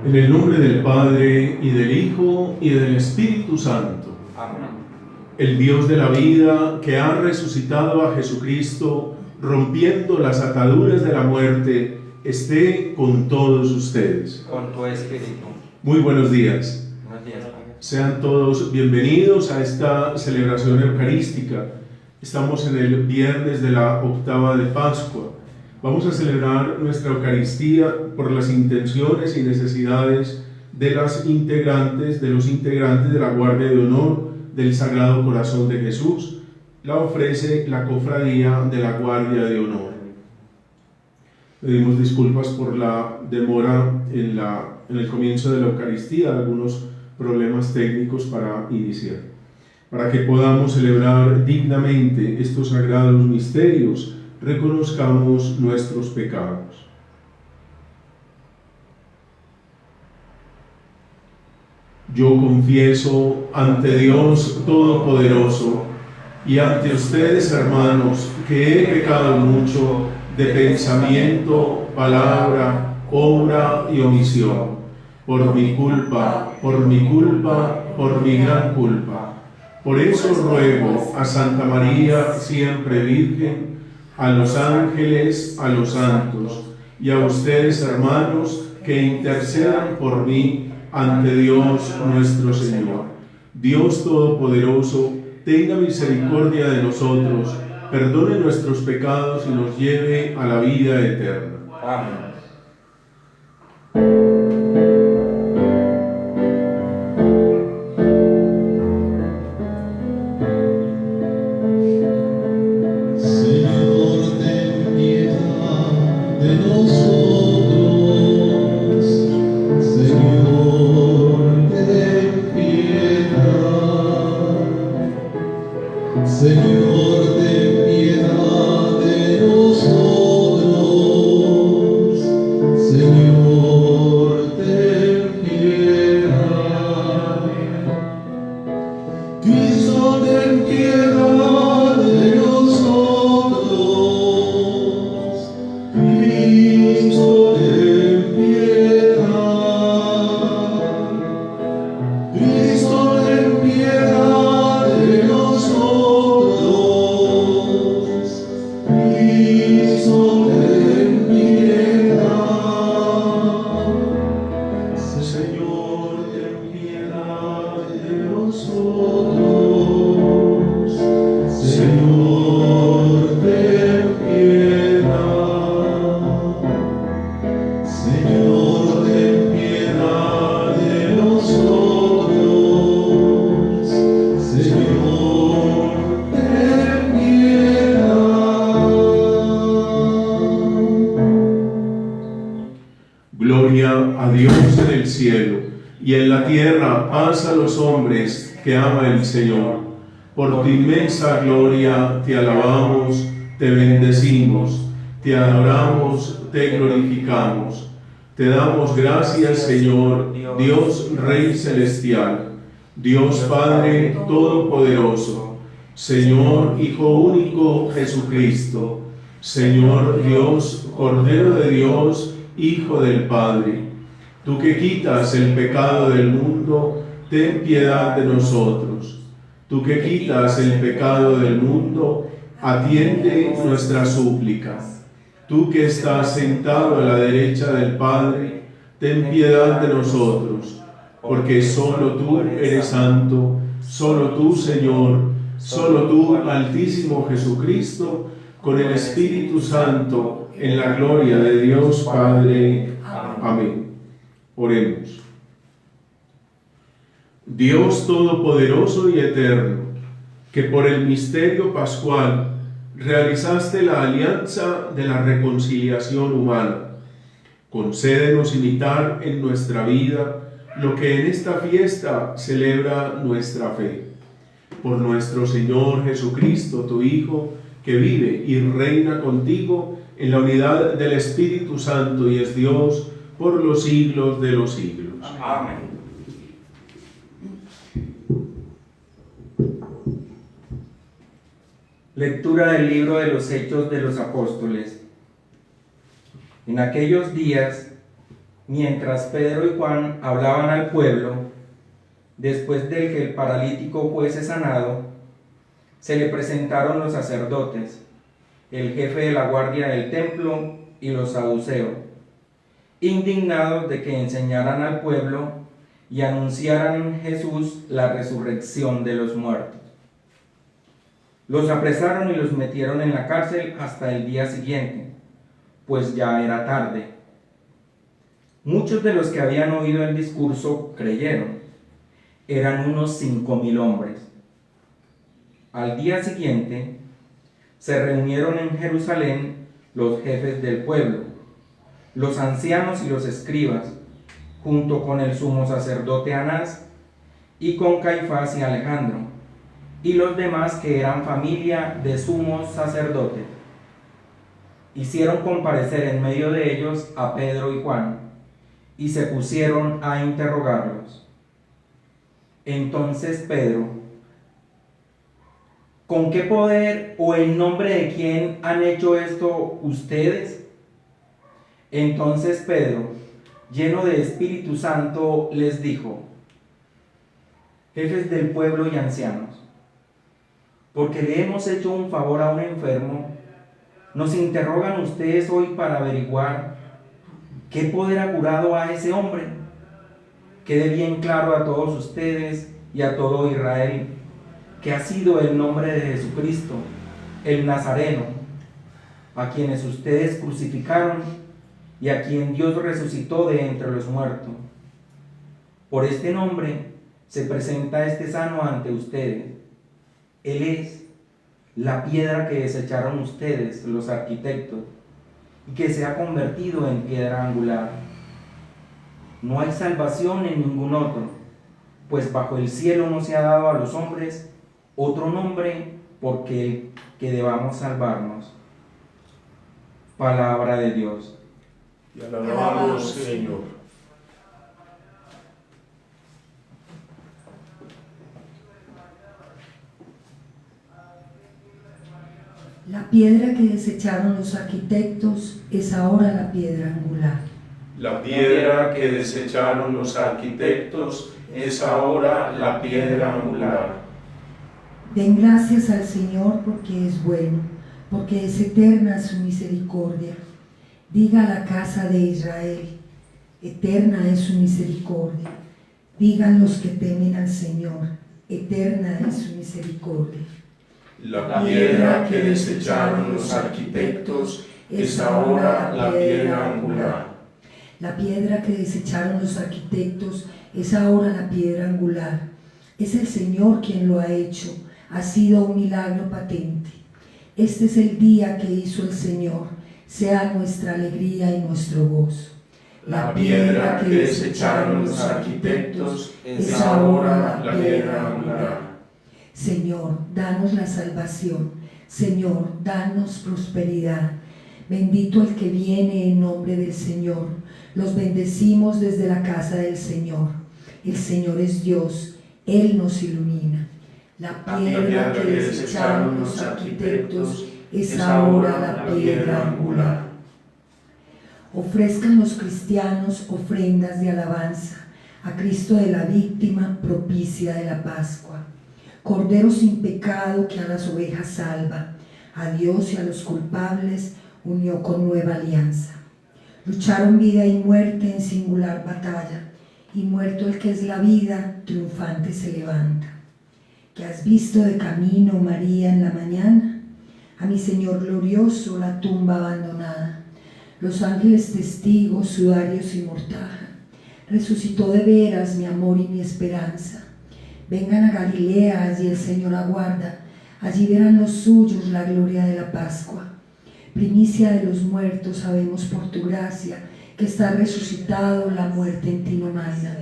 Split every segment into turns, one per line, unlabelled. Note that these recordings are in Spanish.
En el nombre del Padre, y del Hijo, y del Espíritu Santo.
Amén.
El Dios de la vida, que ha resucitado a Jesucristo, rompiendo las ataduras de la muerte, esté con todos ustedes.
Con tu espíritu.
Muy buenos días.
Buenos días, Padre.
Sean todos bienvenidos a esta celebración eucarística. Estamos en el viernes de la octava de Pascua. Vamos a celebrar nuestra Eucaristía por las intenciones y necesidades de los integrantes de la Guardia de Honor del Sagrado Corazón de Jesús. La ofrece la Cofradía de la Guardia de Honor. Pedimos disculpas por la demora en el comienzo de la Eucaristía, algunos problemas técnicos para iniciar. Para que podamos celebrar dignamente estos sagrados misterios, reconozcamos nuestros pecados. Yo confieso ante Dios Todopoderoso y ante ustedes, hermanos, que he pecado mucho de pensamiento, palabra, obra y omisión, por mi culpa, por mi gran culpa. Por eso ruego a Santa María, siempre Virgen, a los ángeles, a los santos, y a ustedes, hermanos, que intercedan por mí ante Dios nuestro Señor. Dios Todopoderoso, tenga misericordia de nosotros, perdone nuestros pecados y nos lleve a la vida eterna.
Amén.
Y en la tierra paz a los hombres que ama el Señor. Por tu inmensa gloria te alabamos, te bendecimos, te adoramos, te glorificamos. Te damos gracias, Señor, Dios Rey Celestial, Dios Padre Todopoderoso, Señor Hijo único Jesucristo, Señor Dios, Cordero de Dios, Hijo del Padre. Tú que quitas el pecado del mundo, ten piedad de nosotros. Tú que quitas el pecado del mundo, atiende nuestra súplica. Tú que estás sentado a la derecha del Padre, ten piedad de nosotros, porque solo tú eres santo, solo tú, Señor, solo tú, Altísimo Jesucristo, con el Espíritu Santo, en la gloria de Dios Padre. Amén. Oremos. Dios Todopoderoso y Eterno, que por el misterio pascual realizaste la alianza de la reconciliación humana, concédenos imitar en nuestra vida lo que en esta fiesta celebra nuestra fe. Por nuestro Señor Jesucristo, tu Hijo, que vive y reina contigo en la unidad del Espíritu Santo y es Dios por los siglos de los siglos.
Amén. Lectura del libro de los Hechos de los Apóstoles. En aquellos días, mientras Pedro y Juan hablaban al pueblo, después de que el paralítico fuese sanado, se le presentaron los sacerdotes, el jefe de la guardia del templo y los saduceos, indignados de que enseñaran al pueblo y anunciaran en Jesús la resurrección de los muertos. Los apresaron y los metieron en la cárcel hasta el día siguiente, pues ya era tarde. Muchos de los que habían oído el discurso creyeron. Eran unos 5.000 hombres. Al día siguiente se reunieron en Jerusalén los jefes del pueblo, los ancianos y los escribas, junto con el sumo sacerdote Anás y con Caifás y Alejandro, y los demás que eran familia de sumos sacerdotes. Hicieron comparecer en medio de ellos a Pedro y Juan, y se pusieron a interrogarlos. Entonces Pedro: ¿con qué poder o en nombre de quién han hecho esto ustedes? Entonces Pedro, lleno de Espíritu Santo, les dijo: jefes del pueblo y ancianos, porque le hemos hecho un favor a un enfermo, nos interrogan ustedes hoy para averiguar qué poder ha curado a ese hombre. Quede bien claro a todos ustedes y a todo Israel que ha sido el nombre de Jesucristo, el Nazareno, a quienes ustedes crucificaron y a quien Dios resucitó de entre los muertos. Por este nombre se presenta este sano ante ustedes. Él es la piedra que desecharon ustedes, los arquitectos, y que se ha convertido en piedra angular. No hay salvación en ningún otro, pues bajo el cielo no se ha dado a los hombres otro nombre por el que debamos salvarnos. Palabra de Dios.
Te alabamos, Señor.
La piedra que desecharon los arquitectos es ahora la piedra angular.
La piedra que desecharon los arquitectos es ahora la piedra angular.
Den gracias al Señor porque es bueno, porque es eterna su misericordia. Diga a la casa de Israel: eterna es su misericordia. Digan los que temen al Señor: eterna es su misericordia.
La piedra que desecharon los arquitectos es ahora la piedra angular.
La piedra que desecharon los arquitectos es ahora la piedra angular. Es el Señor quien lo ha hecho. Ha sido un milagro patente. Este es el día que hizo el Señor. Sea nuestra alegría y nuestro gozo.
La piedra que desecharon los arquitectos es ahora la piedra angular.
Señor, danos la salvación. Señor, danos prosperidad. Bendito el que viene en nombre del Señor. Los bendecimos desde la casa del Señor. El Señor es Dios. Él nos ilumina. La piedra que desecharon los arquitectos es ahora la piedra angular. Ofrezcan los cristianos ofrendas de alabanza a Cristo de la víctima propicia de la Pascua. Cordero sin pecado que a las ovejas salva, a Dios y a los culpables unió con nueva alianza. Lucharon vida y muerte en singular batalla, y muerto el que es la vida, triunfante se levanta. ¿Que has visto de camino, María, en la mañana? A mi Señor glorioso, la tumba abandonada. Los ángeles testigos, sudarios y mortaja. Resucitó de veras mi amor y mi esperanza. Vengan a Galilea, allí el Señor aguarda, allí verán los suyos la gloria de la Pascua. Primicia de los muertos, sabemos por tu gracia, que está resucitado, la muerte en ti no manda.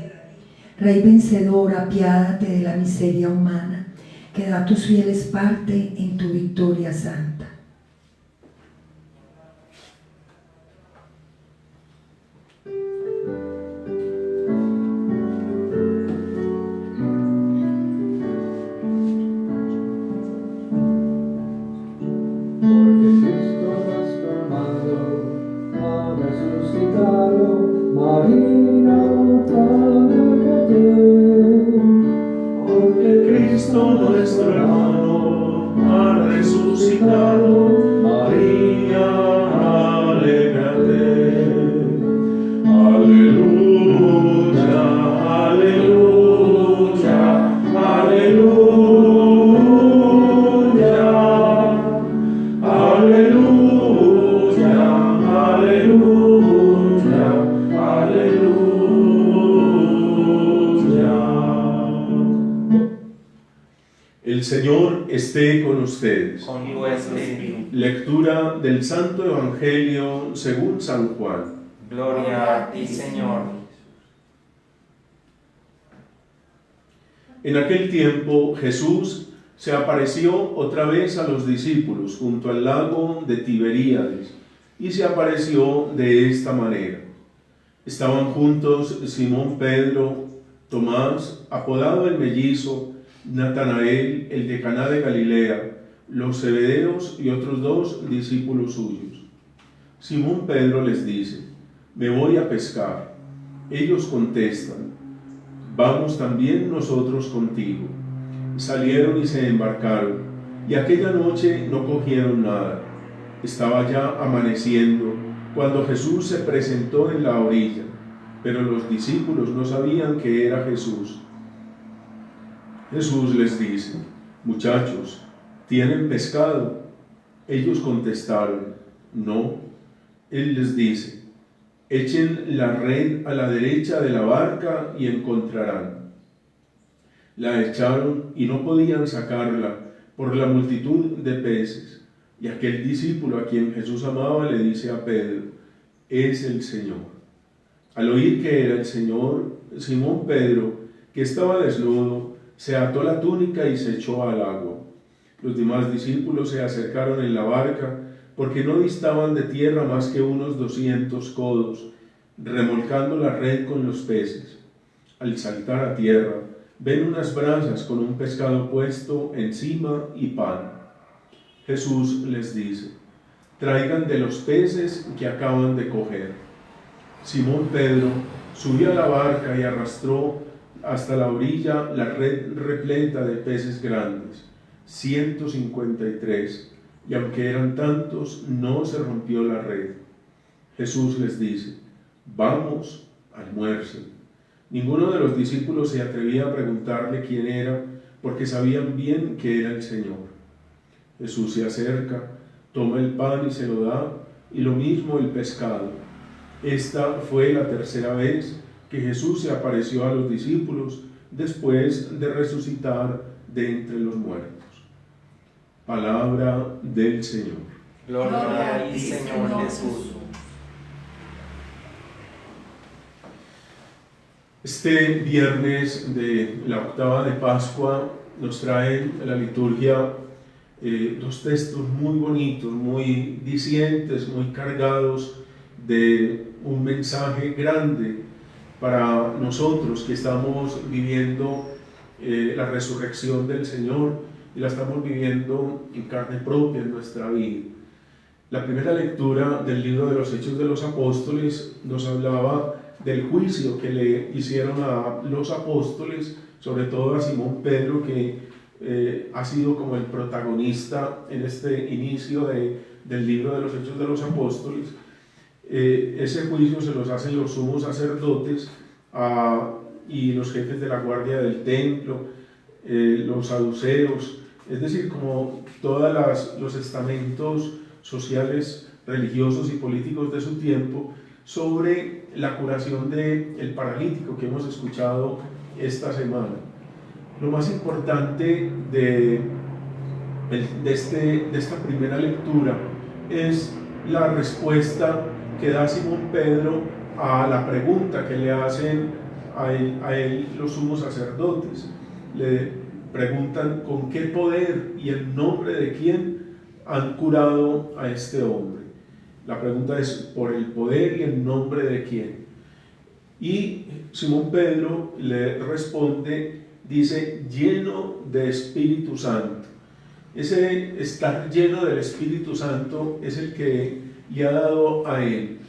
Rey vencedor, apiádate de la miseria humana, que da a tus fieles parte en tu victoria santa.
nuestro hermano ha resucitado. María, alégrate. Aleluya, aleluya, aleluya, aleluya, aleluya, aleluya. El Señor esté con ustedes.
Con tu espíritu.
Lectura del Santo Evangelio según San Juan.
Gloria a ti, Señor.
En aquel tiempo Jesús se apareció otra vez a los discípulos junto al lago de Tiberíades y se apareció de esta manera. Estaban juntos Simón Pedro, Tomás, apodado el mellizo, Natanael, el de Caná de Galilea, los Zebedeos y otros 2 discípulos suyos. Simón Pedro les dice: me voy a pescar. Ellos contestan: vamos también nosotros contigo. Salieron y se embarcaron, y aquella noche no cogieron nada. Estaba ya amaneciendo cuando Jesús se presentó en la orilla, pero los discípulos no sabían que era Jesús. Jesús les dice: muchachos, ¿tienen pescado? Ellos contestaron: no. Él les dice: echen la red a la derecha de la barca y encontrarán. La echaron y no podían sacarla por la multitud de peces. Y aquel discípulo a quien Jesús amaba le dice a Pedro: es el Señor. Al oír que era el Señor, Simón Pedro, que estaba desnudo, se ató la túnica y se echó al agua. Los demás discípulos se acercaron en la barca, porque no distaban de tierra más que unos 200 codos, remolcando la red con los peces. Al saltar a tierra, ven unas brasas con un pescado puesto encima y pan. Jesús les dice: traigan de los peces que acaban de coger. Simón Pedro subió a la barca y arrastró hasta la orilla la red repleta de peces grandes, 153, y aunque eran tantos, no se rompió la red. Jesús les dice: vamos, almuercen. Ninguno de los discípulos se atrevía a preguntarle quién era, porque sabían bien que era el Señor. Jesús se acerca, toma el pan y se lo da, y lo mismo el pescado. Esta fue la tercera vez que Jesús se apareció a los discípulos después de resucitar de entre los muertos. Palabra del Señor.
Gloria a ti, Señor Jesús.
Este viernes de la octava de Pascua nos traen a la liturgia 2 textos muy bonitos, muy dicientes, muy cargados de un mensaje grande para nosotros que estamos viviendo la resurrección del Señor y la estamos viviendo en carne propia en nuestra vida. La primera lectura del libro de los Hechos de los Apóstoles nos hablaba del juicio que le hicieron a los apóstoles, sobre todo a Simón Pedro, que ha sido como el protagonista en este inicio del libro de los Hechos de los Apóstoles. Ese juicio se los hacen los sumos sacerdotes y los jefes de la guardia del templo, los saduceos, es decir, como todos los estamentos sociales, religiosos y políticos de su tiempo, sobre la curación del paralítico que hemos escuchado esta semana. Lo más importante de esta primera lectura es la respuesta que da Simón Pedro a la pregunta que le hacen a él los sumos sacerdotes. Le preguntan con qué poder y en nombre de quién han curado a este hombre. La pregunta es: ¿por el poder y en nombre de quién? Y Simón Pedro le responde, dice: lleno de Espíritu Santo. Ese estar lleno del Espíritu Santo es el que le ha dado a él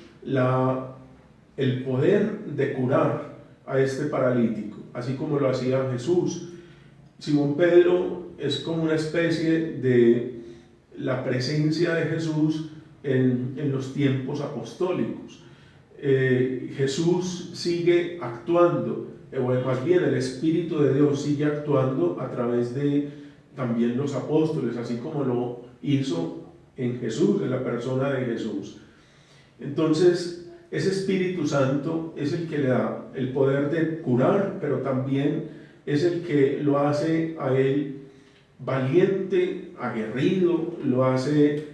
el poder de curar a este paralítico, así como lo hacía Jesús. Simón Pedro es como una especie de la presencia de Jesús en los tiempos apostólicos. Jesús sigue actuando, o más bien el Espíritu de Dios sigue actuando a través de también los apóstoles, así como lo hizo en Jesús, en la persona de Jesús. Entonces, ese Espíritu Santo es el que le da el poder de curar, pero también es el que lo hace a él valiente, aguerrido,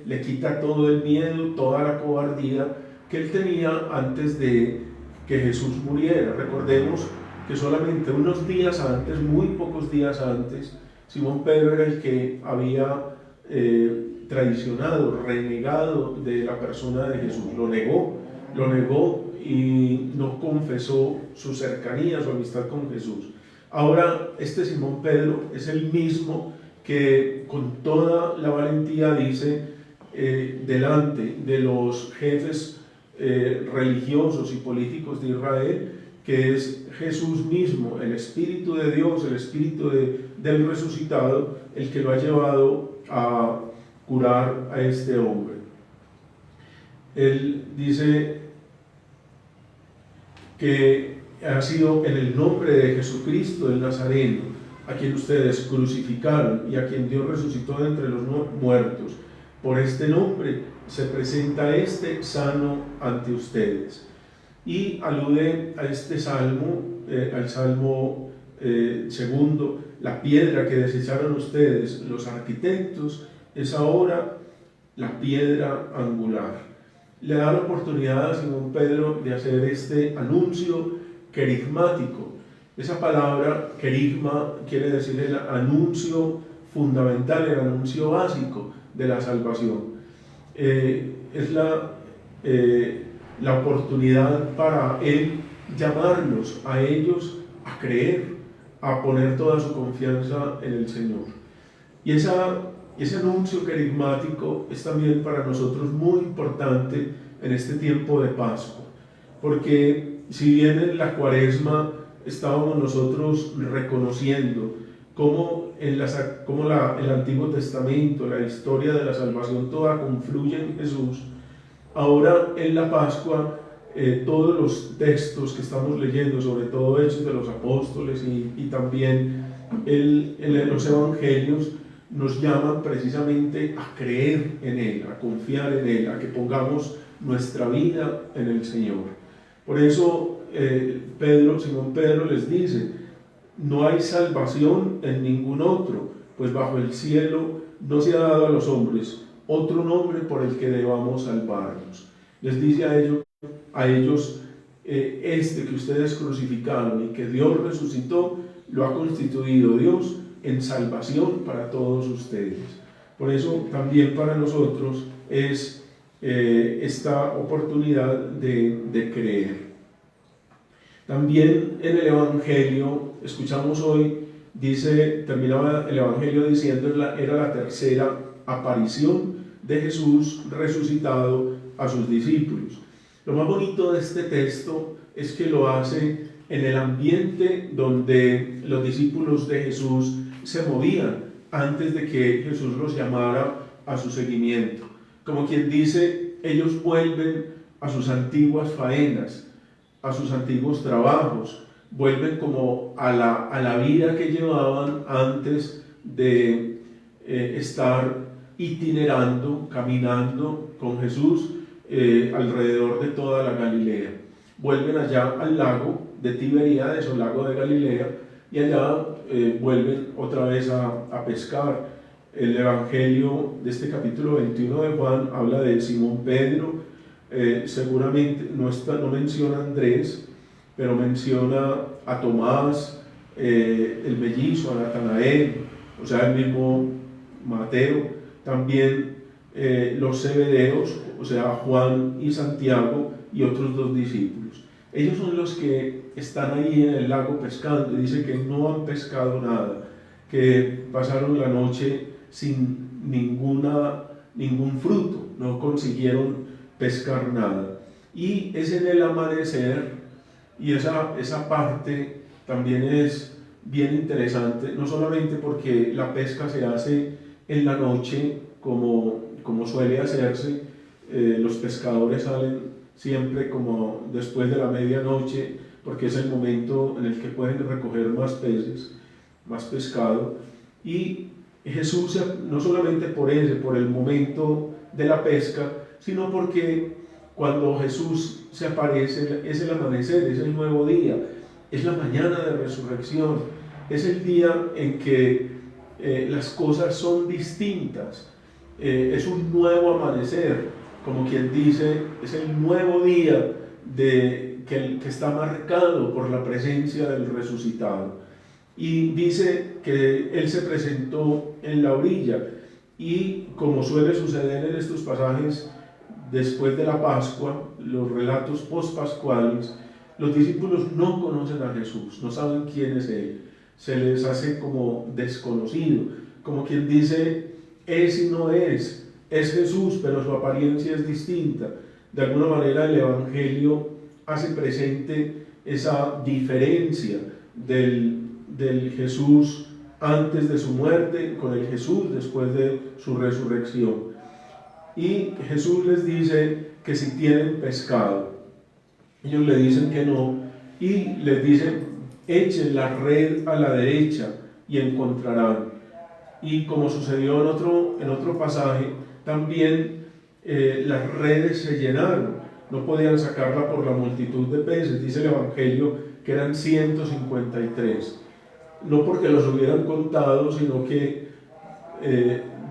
le quita todo el miedo, toda la cobardía que él tenía antes de que Jesús muriera. Recordemos que solamente unos días antes, muy pocos días antes, Simón Pedro era el que había traicionado, renegado de la persona de Jesús, lo negó y no confesó su cercanía, su amistad con Jesús. Ahora este Simón Pedro es el mismo que con toda la valentía dice delante de los jefes religiosos y políticos de Israel que es Jesús mismo, el Espíritu de Dios, el Espíritu del resucitado, el que lo ha llevado a curar a este hombre. Él dice que ha sido en el nombre de Jesucristo el Nazareno, a quien ustedes crucificaron y a quien Dios resucitó de entre los muertos. Por este nombre se presenta este sano ante ustedes. Y alude a este salmo, al salmo segundo, la piedra que desecharon ustedes, los arquitectos, es ahora la piedra angular. Le da la oportunidad a Simón Pedro de hacer este anuncio querigmático. Esa palabra querigma quiere decir el anuncio fundamental, el anuncio básico de la salvación. Es la oportunidad para él llamarlos a ellos a creer, a poner toda su confianza en el Señor. Y ese anuncio querigmático es también para nosotros muy importante en este tiempo de Pascua, porque si bien en la Cuaresma estábamos nosotros reconociendo cómo el Antiguo Testamento, la historia de la salvación toda confluye en Jesús, ahora en la Pascua todos los textos que estamos leyendo, sobre todo Hechos de los Apóstoles y también los Evangelios, nos llaman precisamente a creer en Él, a confiar en Él, a que pongamos nuestra vida en el Señor. Por eso Simón Pedro les dice: no hay salvación en ningún otro, pues bajo el cielo no se ha dado a los hombres otro nombre por el que debamos salvarnos. Les dice a ellos este que ustedes crucificaron y que Dios resucitó, lo ha constituido Dios en salvación para todos ustedes. Por eso también para nosotros es esta oportunidad de creer. También en el Evangelio, escuchamos hoy, terminaba el Evangelio diciendo, era la tercera aparición de Jesús resucitado a sus discípulos. Lo más bonito de este texto es que lo hace en el ambiente donde los discípulos de Jesús se movían antes de que Jesús los llamara a su seguimiento. Como quien dice, ellos vuelven a sus antiguas faenas, a sus antiguos trabajos, vuelven como a la vida que llevaban antes de estar itinerando, caminando con Jesús alrededor de toda la Galilea. Vuelven allá al lago de Tiberíades o lago de Galilea y allá vuelven otra vez a pescar. El Evangelio de este capítulo 21 de Juan habla de Simón Pedro, seguramente no menciona a Andrés, pero menciona a Tomás, el mellizo, a Natanael, o sea, el mismo Mateo, también los Zebedeos, o sea, Juan y Santiago y otros dos discípulos. Ellos son los que están ahí en el lago pescando y dice que no han pescado nada, que pasaron la noche sin ningún fruto, no consiguieron pescar nada. Y es en el amanecer, y esa parte también es bien interesante, no solamente porque la pesca se hace en la noche como suele hacerse, los pescadores salen siempre como después de la medianoche, porque es el momento en el que pueden recoger más peces, más pescado, y Jesús, no solamente por el momento de la pesca, sino porque cuando Jesús se aparece es el amanecer, es el nuevo día, es la mañana de resurrección, es el día en que las cosas son distintas, es un nuevo amanecer, como quien dice, es el nuevo día que está marcado por la presencia del resucitado. Y dice que Él se presentó en la orilla, y como suele suceder en estos pasajes, después de la Pascua, los relatos post-pascuales, los discípulos no conocen a Jesús, no saben quién es Él, se les hace como desconocido, como quien dice, es y no es Jesús, pero su apariencia es distinta. De alguna manera el Evangelio hace presente esa diferencia del Jesús antes de su muerte con el Jesús después de su resurrección. Y Jesús les dice que si tienen pescado, ellos le dicen que no, y les dicen, echen la red a la derecha y encontrarán. Y como sucedió en otro pasaje, también las redes se llenaron, no podían sacarla por la multitud de peces. Dice el Evangelio que eran 153, no porque los hubieran contado, sino que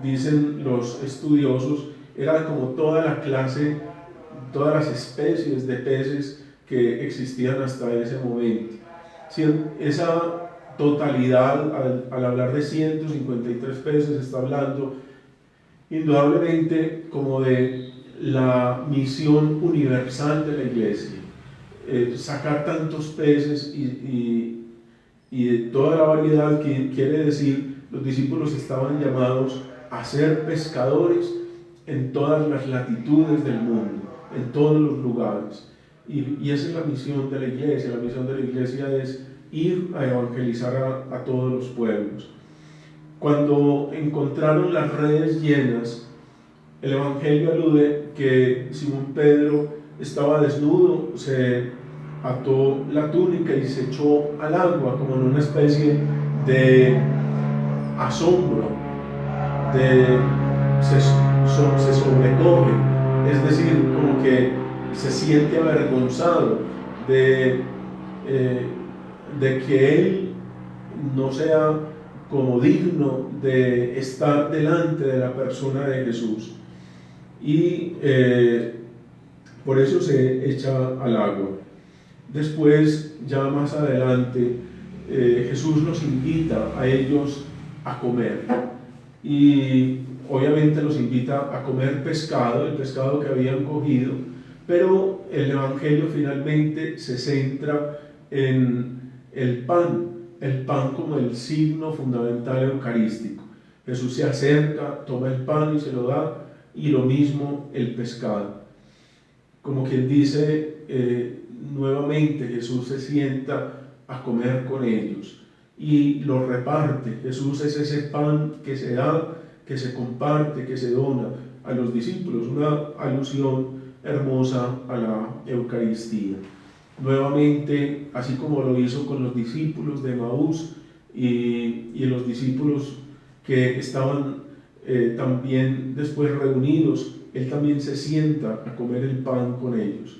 dicen los estudiosos, era como toda la clase, todas las especies de peces que existían hasta ese momento. Esa totalidad, al hablar de 153 peces, está hablando indudablemente como de la misión universal de la iglesia. Sacar tantos peces y de toda la variedad, que quiere decir, los discípulos estaban llamados a ser pescadores en todas las latitudes del mundo, en todos los lugares. Y esa es la misión de la iglesia. La misión de la iglesia es ir a evangelizar a todos los pueblos. Cuando encontraron las redes llenas, el Evangelio alude que Simón Pedro estaba desnudo, se ató la túnica y se echó al agua como en una especie de asombro, se sobrecoge, es decir, como que se siente avergonzado de que él no sea como digno de estar delante de la persona de Jesús, y por eso se echa al agua. Después, ya más adelante, Jesús los invita a ellos a comer, y obviamente los invita a comer pescado, el pescado que habían cogido, pero el Evangelio finalmente se centra en el pan como el signo fundamental eucarístico. Jesús se acerca, toma el pan y se lo da, y lo mismo el pescado. Como quien dice, nuevamente Jesús se sienta a comer con ellos y lo reparte. Jesús es ese pan que se da, que se comparte, que se dona a los discípulos, una alusión hermosa a la Eucaristía. Nuevamente, así como lo hizo con los discípulos de Emaús y los discípulos que estaban también después reunidos, Él también se sienta a comer el pan con ellos.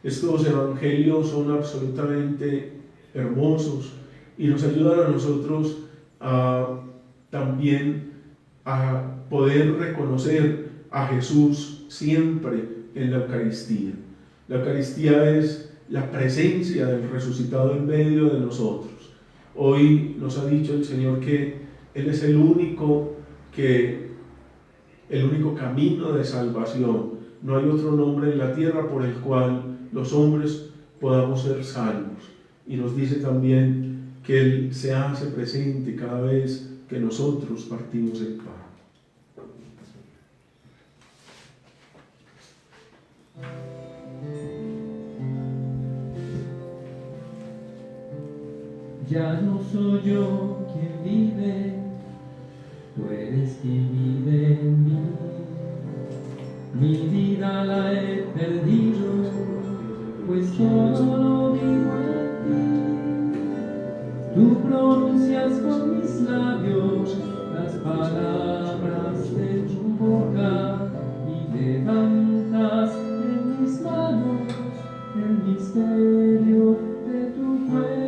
Estos evangelios son absolutamente hermosos y nos ayudan a nosotros también a poder reconocer a Jesús siempre en la Eucaristía. La Eucaristía es la presencia del resucitado en medio de nosotros. Hoy nos ha dicho el Señor que Él es el único camino de salvación. No hay otro nombre en la tierra por el cual los hombres podamos ser salvos. Y nos dice también que Él se hace presente cada vez que nosotros partimos el pan.
Ya no soy yo quien vive, tú eres quien vive en mí. Mi vida la he perdido, pues todo lo vivo en ti. Tú pronuncias con mis labios las palabras de tu boca y levantas en mis manos el misterio de tu cuerpo.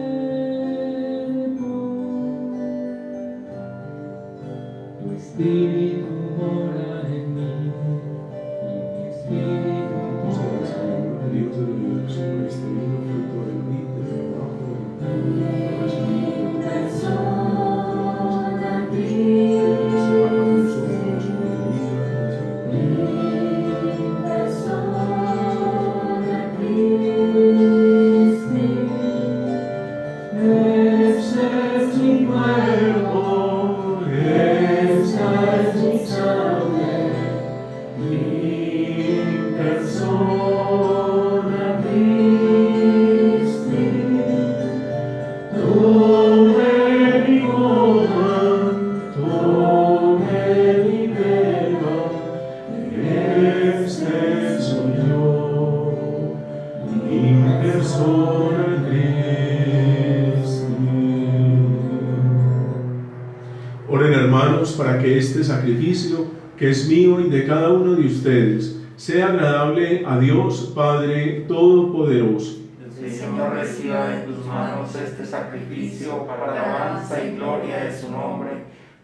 Tu espíritu mora en mí y mi espíritu mora en ti.
Dios del universo, nuestro divino fruto del vida, del trabajo, del
Persona
Este es mi cuerpo, esta es mi sangre, mi persona Christi. Tome mi coma, tome mi pena, este soy yo, mi persona Christi. Oren, hermanos, para que este sacrificio, que es mío y de cada uno de ustedes, sea agradable a Dios Padre Todopoderoso.
El Señor reciba de tus manos este sacrificio para la alabanza y gloria de su nombre,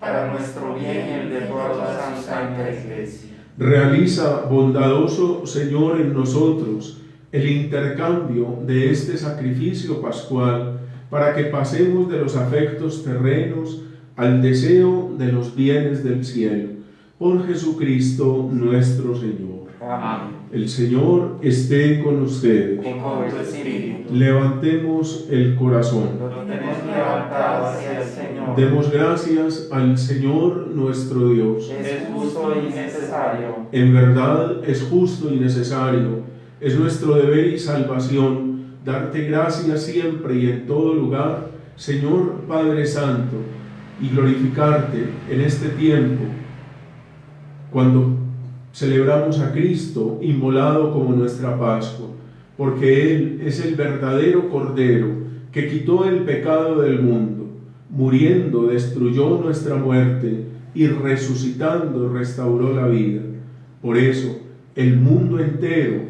para nuestro bien y el de toda la santa Iglesia.
Realiza, bondadoso Señor, en nosotros el intercambio de este sacrificio pascual, para que pasemos de los afectos terrenos al deseo de los bienes del cielo. Por Jesucristo nuestro Señor.
Amén.
El Señor esté con ustedes.
Y con tu espíritu.
Levantemos el corazón.
Lo tenemos levantado hacia el Señor.
Demos gracias al Señor nuestro Dios.
Es justo y necesario.
En verdad es justo y necesario, es nuestro deber y salvación darte gracias siempre y en todo lugar, Señor Padre Santo, y glorificarte en este tiempo, cuando celebramos a Cristo inmolado como nuestra Pascua, porque Él es el verdadero Cordero que quitó el pecado del mundo, muriendo destruyó nuestra muerte y resucitando restauró la vida. Por eso el mundo entero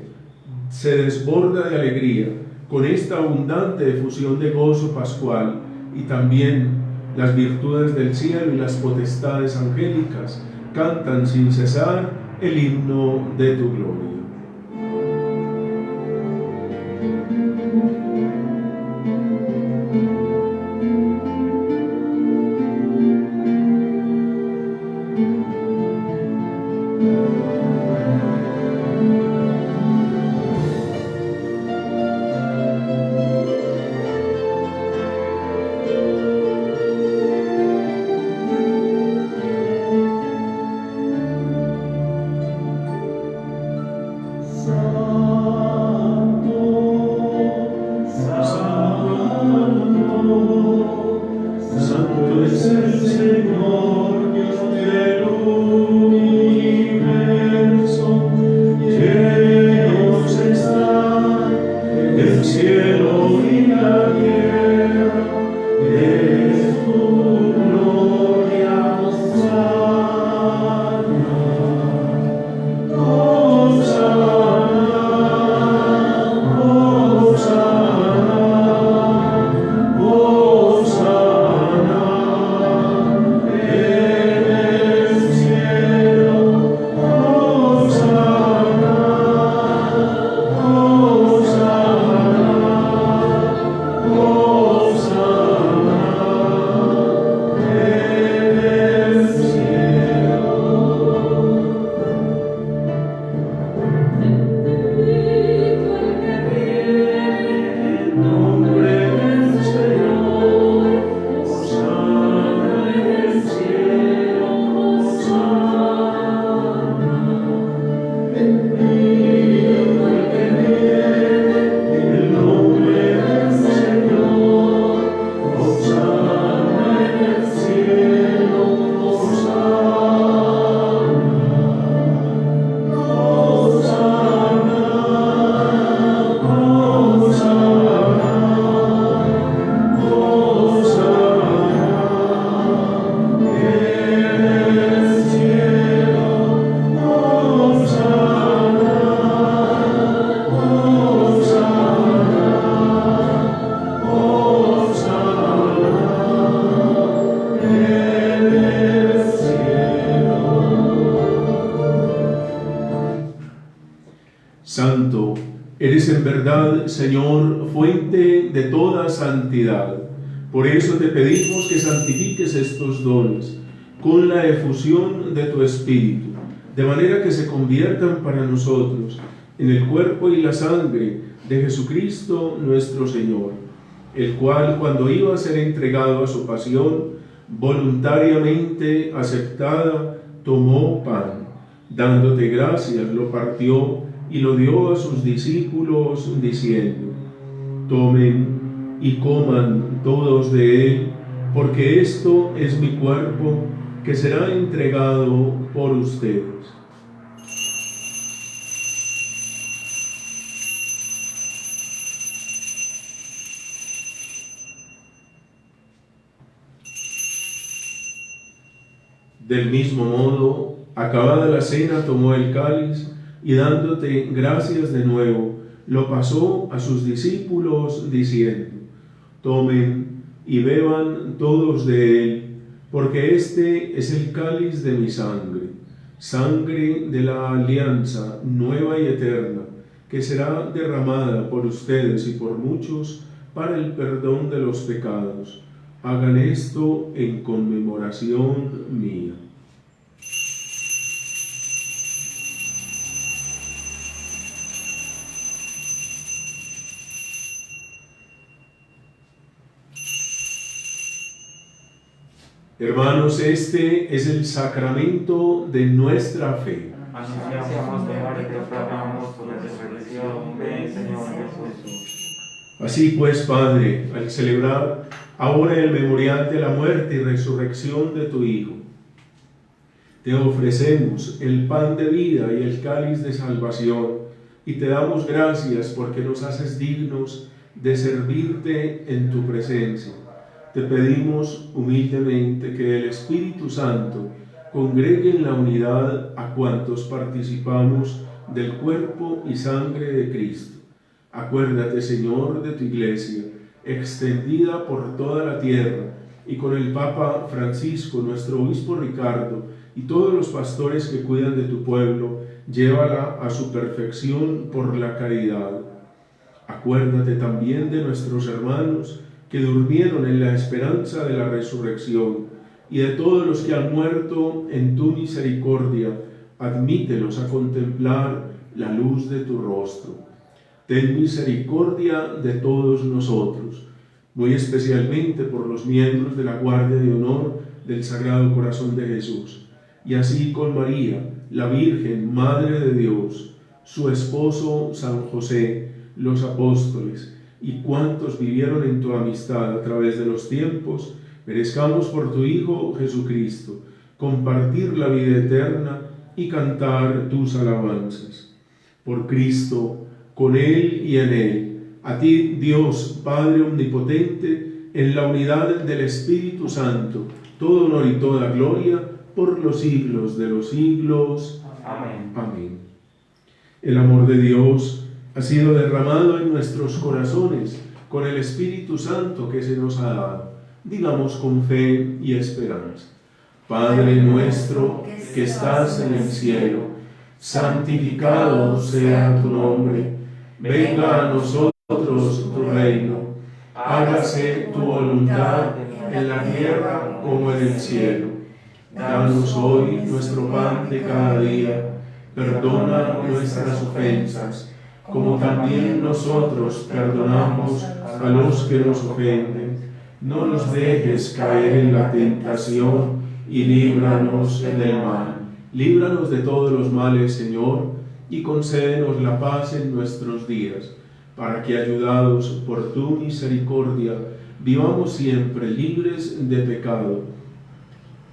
se desborda de alegría con esta abundante efusión de gozo pascual, y también las virtudes del cielo y las potestades angélicas cantan sin cesar el himno de tu gloria. Santo Eres en verdad, Señor, fuente de toda santidad. Por eso te pedimos que santifiques estos dones con la efusión de tu Espíritu, de manera que se conviertan para nosotros en el cuerpo y la sangre de Jesucristo nuestro Señor, el cual, cuando iba a ser entregado a su pasión, voluntariamente aceptada, tomó pan, dándote gracias, lo partió y lo dio a sus discípulos, diciendo: tomen y coman todos de él, porque esto es mi cuerpo, que será entregado por ustedes. Del mismo modo, acabada la cena, tomó el cáliz y dándote gracias de nuevo, lo pasó a sus discípulos diciendo: tomen y beban todos de él, porque este es el cáliz de mi sangre, sangre de la alianza nueva y eterna, que será derramada por ustedes y por muchos para el perdón de los pecados. Hagan esto en conmemoración mía. Hermanos, este es el sacramento de nuestra fe.
Anunciamos tu muerte, proclamamos tu resurrección. Ven, Señor Jesús.
Así pues, Padre, al celebrar ahora el memorial de la muerte y resurrección de tu Hijo, te ofrecemos el pan de vida y el cáliz de salvación, y te damos gracias porque nos haces dignos de servirte en tu presencia. Te pedimos humildemente que el Espíritu Santo congregue en la unidad a cuantos participamos del cuerpo y sangre de Cristo. Acuérdate, Señor, de tu Iglesia, extendida por toda la tierra, y con el Papa Francisco, nuestro obispo Ricardo, y todos los pastores que cuidan de tu pueblo, llévala a su perfección por la caridad. Acuérdate también de nuestros hermanos que durmieron en la esperanza de la resurrección, y de todos los que han muerto en tu misericordia, admítelos a contemplar la luz de tu rostro. Ten misericordia de todos nosotros, muy especialmente por los miembros de la Guardia de Honor del Sagrado Corazón de Jesús, y así con María, la Virgen, Madre de Dios, su esposo San José, los apóstoles, y cuantos vivieron en tu amistad a través de los tiempos, merezcamos por tu Hijo Jesucristo compartir la vida eterna y cantar tus alabanzas. Por Cristo, con Él y en Él, a ti, Dios Padre Omnipotente, en la unidad del Espíritu Santo, todo honor y toda gloria por los siglos de los siglos.
Amén.
Amén. El amor de Dios ha sido derramado en nuestros corazones con el Espíritu Santo que se nos ha dado. Digamos con fe y esperanza: Padre nuestro que estás en el cielo, santificado sea tu nombre. Venga a nosotros tu reino. Hágase tu voluntad en la tierra como en el cielo. Danos hoy nuestro pan de cada día. Perdona nuestras ofensas, como también nosotros perdonamos a los que nos ofenden. No nos dejes caer en la tentación y líbranos del mal. Líbranos de todos los males, Señor, y concédenos la paz en nuestros días, para que, ayudados por tu misericordia, vivamos siempre libres de pecado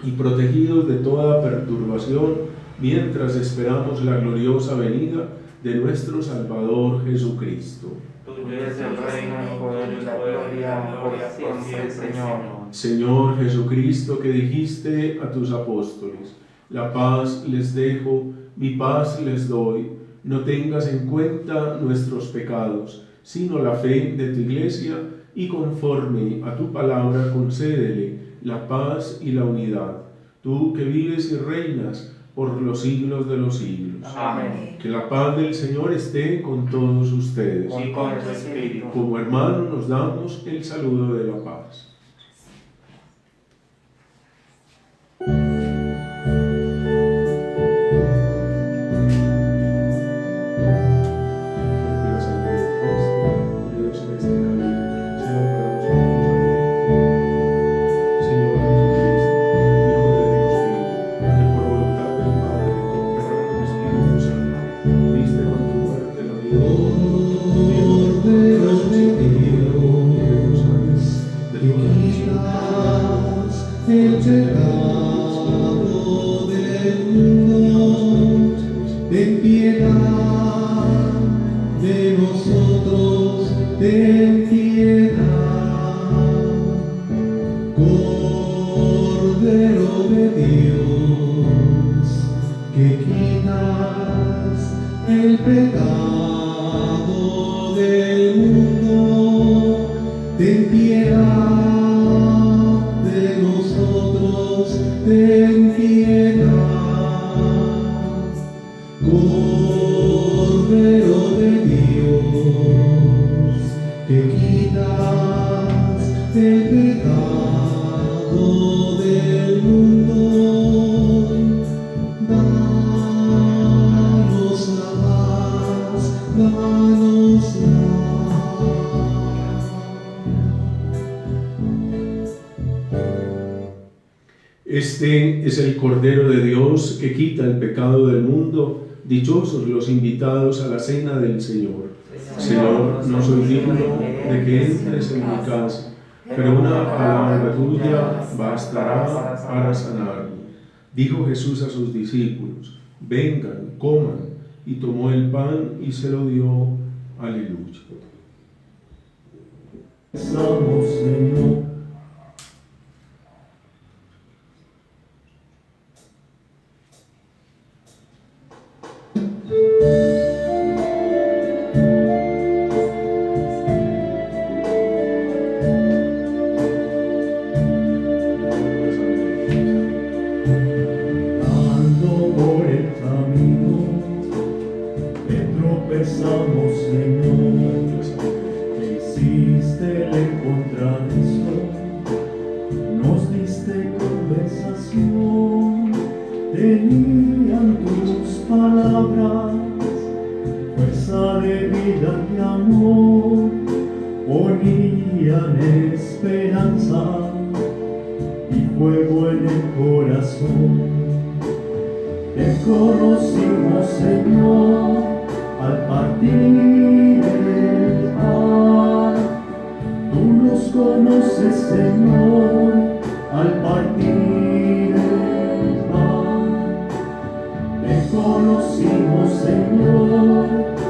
y protegidos de toda perturbación, mientras esperamos la gloriosa venida de nuestro Salvador Jesucristo.
Tuyo es el reino, el poder y la gloria, por siempre, Señor.
Señor Jesucristo, que dijiste a tus apóstoles: la paz les dejo, mi paz les doy. No tengas en cuenta nuestros pecados, sino la fe de tu Iglesia, y conforme a tu palabra concédele la paz y la unidad. Tú que vives y reinas por los siglos de los siglos.
Amén.
Que la paz del Señor esté con todos ustedes.
Y con tu espíritu.
Como hermanos nos damos el saludo de la paz.
El pecado del mundo, ten piedad de nosotros, ten piedad. Cordero de Dios, que quitas el pecado del mundo, ten piedad. Ten piedad, Cordero de Dios, que quitas el pecado del mundo, danos la paz, danos la paz.
Este es el Cordero de Dios que quita el pecado del mundo. Dichosos los invitados a la cena del Señor. Señor, no soy digno de que entres en mi casa, pero una palabra tuya bastará para sanarme. Dijo Jesús a sus discípulos: vengan, coman. Y tomó el pan y se lo dio. Aleluya.
Estamos, Señor. Tropezamos, Señor, que hiciste el encontrar esto, nos diste conversación, tenían tus palabras, fuerza de vida y amor, ponían esperanza y fuego en el corazón. Te conocimos, Señor, al partir el pan. Tú nos conoces, Señor, al partir el pan. Te conocimos, Señor,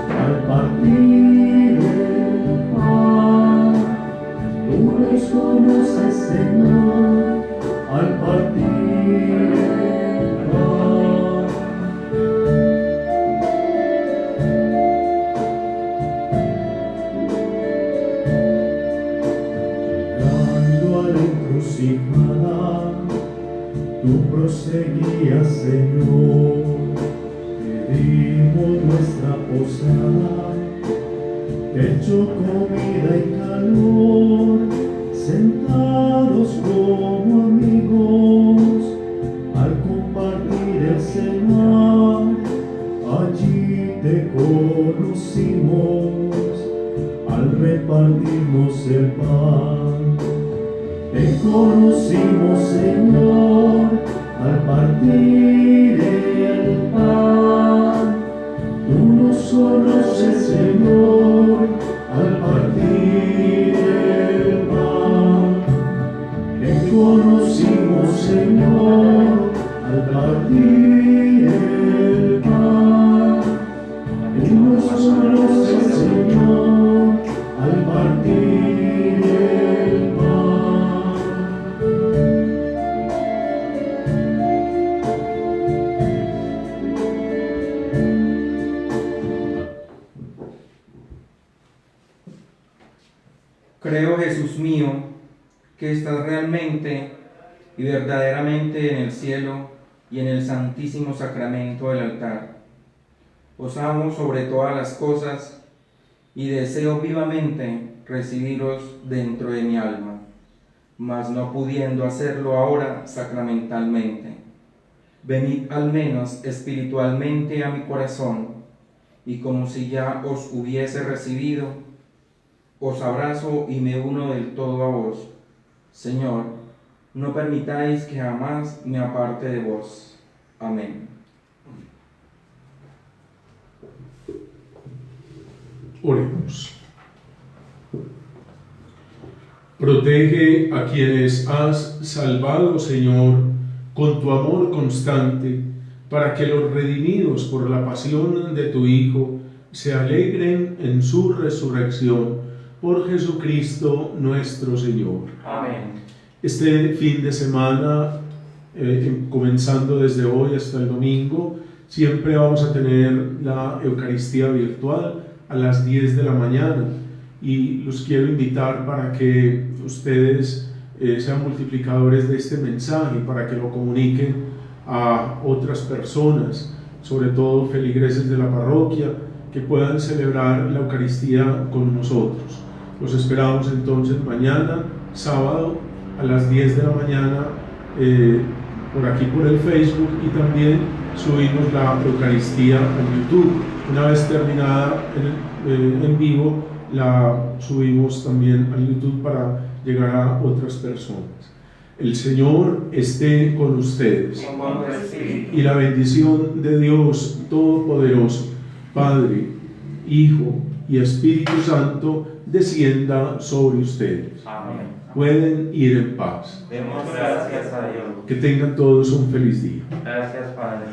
al partir el pan. Tú nos conoces, Señor, al partir el pan. Tú proseguías, Señor, te dimos nuestra posada, techo, comida y calor, sentados como amigos, al compartir el cenar, allí te conocimos, al repartirnos el pan. Te conocimos, Señor, al partir el pan. Tú nos conoces, Señor, al partir el pan. Te conocimos, Señor, al partir el pan. Tú nos conoces, Señor, al partir el pan.
Creo, Jesús mío, que estás realmente y verdaderamente en el cielo, y en el santísimo sacramento del altar. Os amo sobre todas las cosas y deseo vivamente recibiros dentro de mi alma, mas no pudiendo hacerlo ahora sacramentalmente. Venid al menos espiritualmente a mi corazón, y como si ya os hubiese recibido, os abrazo y me uno del todo a vos. Señor, no permitáis que jamás me aparte de vos. Amén.
Oremos. Protege a quienes has salvado, Señor, con tu amor constante, para que los redimidos por la pasión de tu Hijo se alegren en su resurrección. Por Jesucristo nuestro Señor.
Amén.
Este fin de semana, comenzando desde hoy hasta el domingo, siempre vamos a tener la Eucaristía virtual a las 10 de la mañana. Y los quiero invitar para que ustedes sean multiplicadores de este mensaje, para que lo comuniquen a otras personas, sobre todo feligreses de la parroquia, que puedan celebrar la Eucaristía con nosotros. Los esperamos entonces mañana, sábado, a las 10 de la mañana, por aquí por el Facebook, y también subimos la Eucaristía en YouTube. Una vez terminada en vivo, la subimos también a YouTube para llegar a otras personas. El Señor esté con ustedes.
Con tu espíritu.
Y la bendición de Dios Todopoderoso, Padre, Hijo y Espíritu Santo, descienda sobre ustedes.
Amén.
Pueden ir en paz.
Demos gracias a Dios.
Que tengan todos un feliz día.
Gracias, Padre.